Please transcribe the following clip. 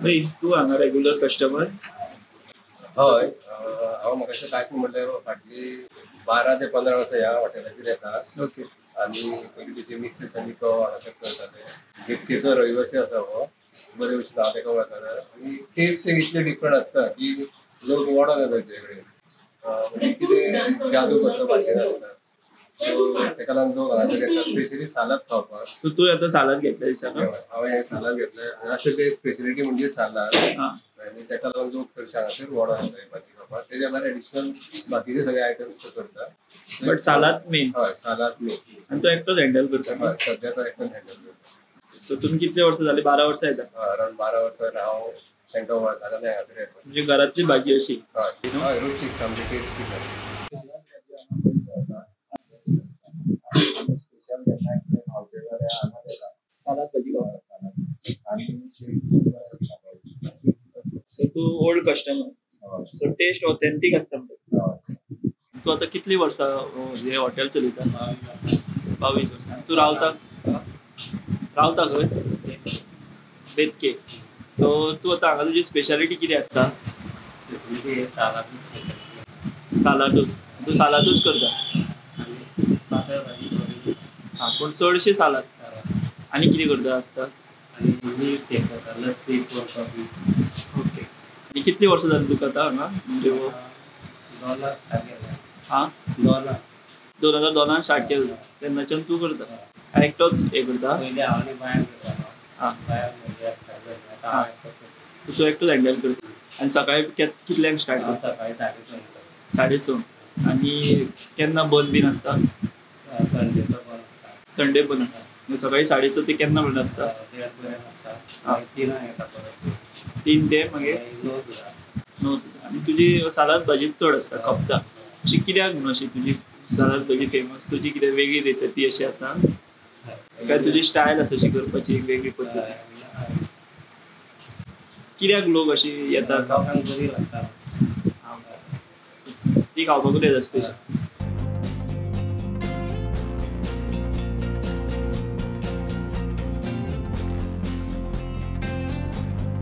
अरे तू हांगा regular customer? हय हांव म्हाका काय म्हणल्यार फाटली 12 ते 15 वर्सां ह्या हॉटेलाचेर येता. ओके. आनी पयलीं तुजे मिसेस आनी तो हांगासर करताले. बिटकेचो रहिवासी आसा हो. बरे भशेन हांव ताका वळखना आनी टेस्ट इतले डिफरंट आसता की लोक वडो घेता तुजे कडेन. म्हणजे कितें जादू कसो भाशेन आसता. सो ताका लागून लोक हांगासर येता स्पेशली सालाद खावपाक. सो तू आता सालाद घेतल्या दिसता? हांवें हे सालाद घेतले. हांगासर स्पेशलिटी म्हणजे सालाद आनी ताका लागून लोक चडशे हांगासर वडो येता भाजी खावपाक. तेज्या भायर एडिशनल बाकीचे सगळे आयटम्स तो करता. But salad main. हय सालाद मेन. आणि तो एकटोच हँडल करता? हय सध्या तो एकटोच हँडल करता. सो तुम्ही कितले वर्ष झाले? 12 वर्ष येता? अरावंड 12 वर्सां हांव तांकां वळखना हांगासर येता. म्हणजे घरातली भाजी अशी? हय रुचीक सामकी टेस्टी सामकी. स्पेशल केन्ना कितें खावचें जाल्यार हांगा येता. सालाद भाजी खावपाक. आनी सो तू old customer. So taste authentic आसता. तू आता कितली वर्सां हे हॉटेल चलयता? 22 वर्सां. तू रावता खंय? बेतके. सो तू आता हांगा तुजी स्पेशालिटी कितें आसता? सालादूच. तू सालादूच करता? पूण चडशे सालाद. आनी कितें करता आसता? ओके. आनी कितली वर्सां जाली तुका आतां हांगा? म्हणजे 2002 स्टार्ट केलें तेन्नाच्यान तू करता? एकटोच हे करता? तू एकटोच हँडल करता. आनी सकाळी कितल्यांक स्टार्ट करता? 6:30. आनी केन्ना बंद बीन आसता? संडे बंद आसता. सकाळी 6:30 ते केन्ना बंद आसता? 3 ते मागीर 9 सुद्दां. आनी तुजी सालाद भाजी चड आसता खपता. अशी कित्याक म्हणून अशी तुजी सालाद भाजी फेमस? तुजी कितें वेगळी रेसिपी अशी आसा काय तुजी स्टायल आसा अशी करपाची एक वेगळी पद्दत? कित्याक लोक अशी येता? ती खावपाकूच येता स्पेशल.